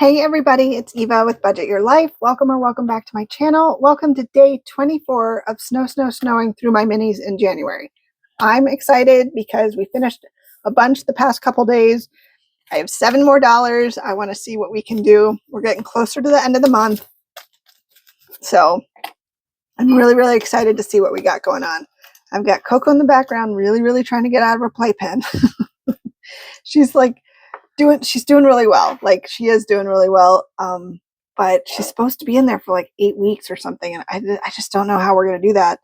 Hey everybody, it's Eva with Budget Your Life. Welcome or welcome back to my channel. Welcome to day 24 of snowing through my minis in January. I'm excited because we finished a bunch the past couple days. I have $7 more. I want to see what we can do. We're getting closer to the end of the month. So I'm really excited to see what we got going on. I've got Coco in the background really trying to get out of her playpen. She's doing really well. Like, she is doing really well. But she's supposed to be in there for like 8 weeks or something. And I just don't know how we're going to do that.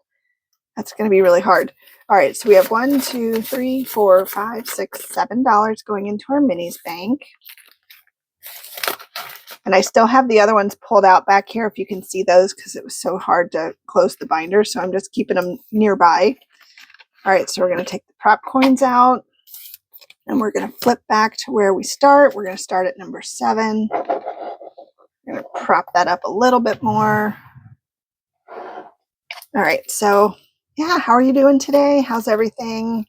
That's going to be really hard. All right. So we have $1, $2, $3, $4, $5, $6, $7 going into our minis bank. And I still have the other ones pulled out back here, if you can see those, because it was so hard to close the binder. So I'm just keeping them nearby. All right. So we're going to take the prop coins out. And we're going to flip back to where we start. We're going to start at number 7. We're going to prop that up a little bit more. All right, so yeah, how are you doing today? How's everything?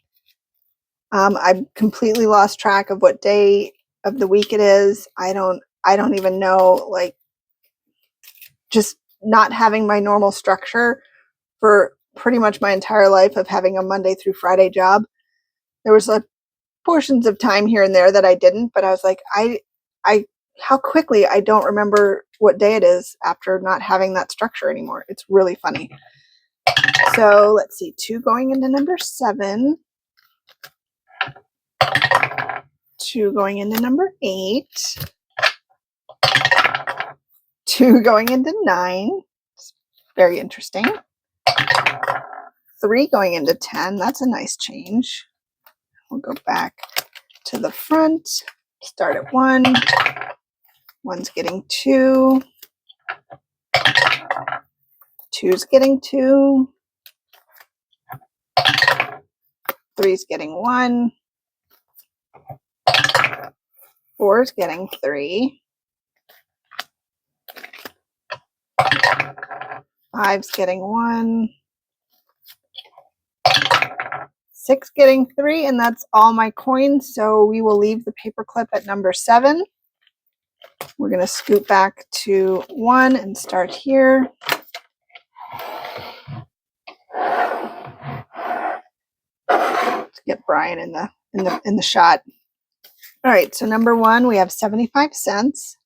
I've completely lost track of what day of the week it is. I don't even know, like, just not having my normal structure for pretty much my entire life of having a Monday through Friday job. There was portions of time here and there that I didn't, but I was like, how quickly I don't remember what day it is after not having that structure anymore. It's really funny. So let's see, 2 going into number 7, 2 going into number 8, 2 going into 9. It's very interesting. 3 going into 10. That's a nice change. We'll go back to the front, start at 1. 1's getting 2. 2's getting 2. 3's getting 1. 4's getting 3. 5's getting 1. 6 getting 3, and that's all my coins. So we will leave the paper clip at number 7. We're going to scoot back to 1 and start here. Let's get Brian in the shot. All right, so number 1, we have 75 cents.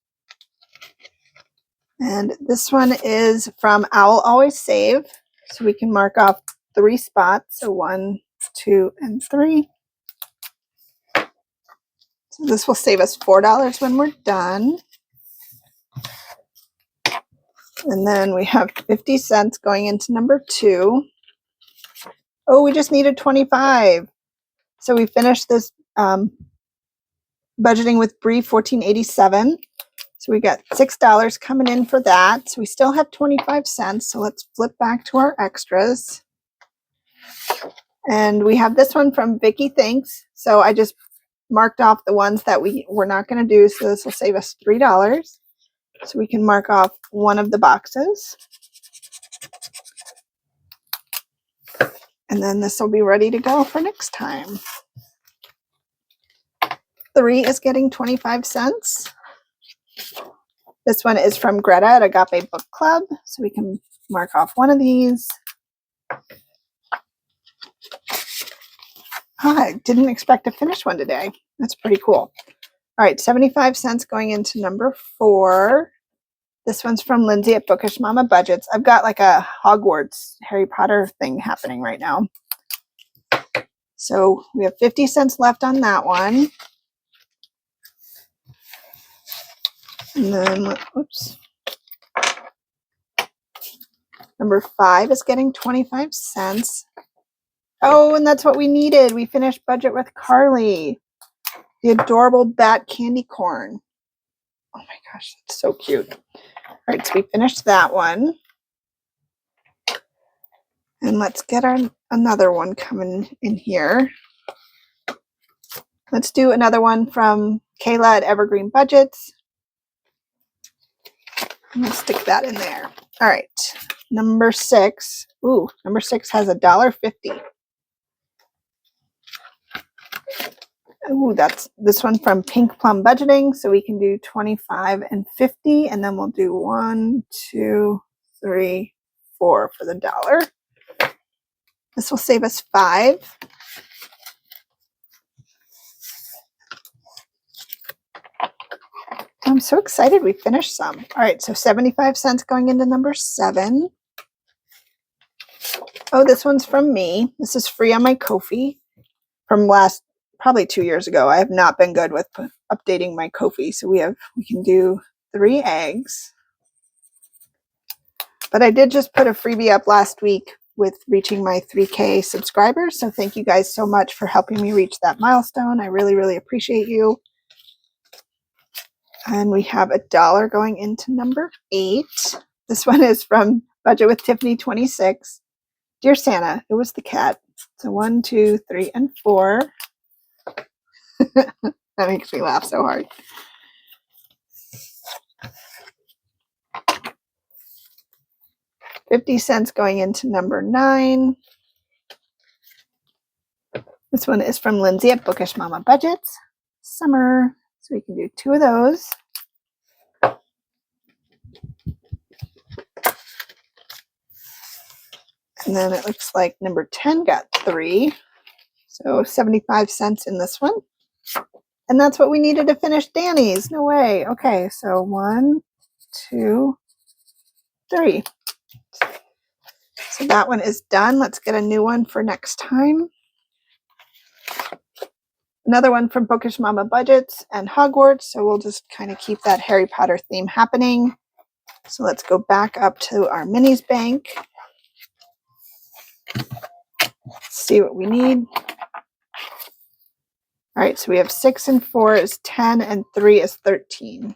And this one is from Owl Always Save. So we can mark off 3 spots. So 1, 2, and 3. So this will save us $4 when we're done. And then we have 50 cents going into number 2. Oh, we just needed 25. So we finished this budgeting with Bree 1487. So we got $6 coming in for that. So we still have 25 cents. So let's flip back to our extras. And we have this one from Vicky Thanks. So I just marked off the ones that we're not going to do. So this will save us $3. So we can mark off one of the boxes. And then this will be ready to go for next time. 3 is getting 25 cents. This one is from Greta at Agape Book Club. So we can mark off one of these. I didn't expect to finish one today. That's pretty cool. All right, 75 cents going into number 4. This one's from Lindsay at Bookish Mama Budgets. I've got like a Hogwarts Harry Potter thing happening right now. So we have 50 cents left on that one. And then, oops. Number 5 is getting 25 cents. Oh, and that's what we needed. We finished budget with Carly. The adorable bat candy corn. Oh my gosh, that's so cute. All right, so we finished that one. And let's get another one coming in here. Let's do another one from Kayla at Evergreen Budgets. We'll stick that in there. All right, number 6. Ooh, number 6 has $1.50. Oh, that's this one from Pink Plum Budgeting. So we can do 25 and 50, and then we'll do 1, 2, 3, 4 for the dollar. This will save us 5. I'm so excited we finished some. All right, so 75 cents going into number 7. Oh, this one's from me. This is free on my Ko-fi from probably 2 years ago. I have not been good with updating my Ko-fi. So we can do 3 eggs. But I did just put a freebie up last week with reaching my 3K subscribers. So thank you guys so much for helping me reach that milestone. I really, really appreciate you. And we have $1 going into number 8. This one is from Budget with Tiffany 26. Dear Santa, it was the cat. So 1, 2, 3, and 4. That makes me laugh so hard. $0.50 going into number 9. This one is from Lindsay at Bookish Mama Budgets. Summer. So we can do 2 of those. And then it looks like number 10 got 3. So 75 cents in this one. And that's what we needed to finish Danny's. No way. Okay, so 1, 2, 3. So that one is done. Let's get a new one for next time. Another one from Bookish Mama Budgets and Hogwarts. So we'll just kind of keep that Harry Potter theme happening. So let's go back up to our minis bank. See what we need. All right, so we have 6 and 4 is 10 and 3 is 13.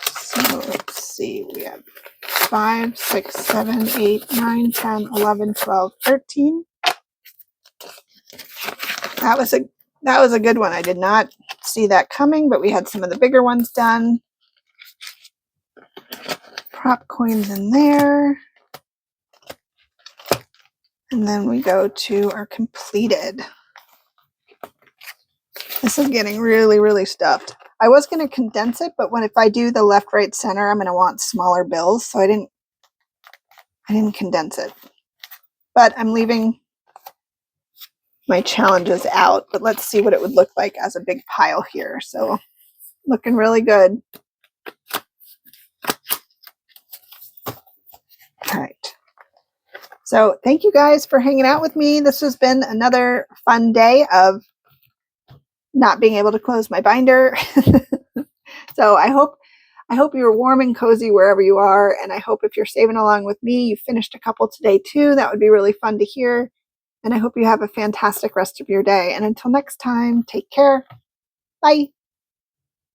So let's see, we have 5, 6, 7, 8, 9, 10, 11, 12, 13. That was a good one. I did not see that coming, but we had some of the bigger ones done. Prop coins in there. And then we go to our completed. This is getting really, really stuffed. I was going to condense it, but if I do the left, right, center, I'm going to want smaller bills. So I didn't condense it. But I'm leaving my challenges out. But let's see what it would look like as a big pile here. So looking really good. All right. So thank you guys for hanging out with me. This has been another fun day of not being able to close my binder. So I hope you're warm and cozy wherever you are. And I hope if you're saving along with me, you finished a couple today too. That would be really fun to hear. And I hope you have a fantastic rest of your day. And until next time, take care. Bye.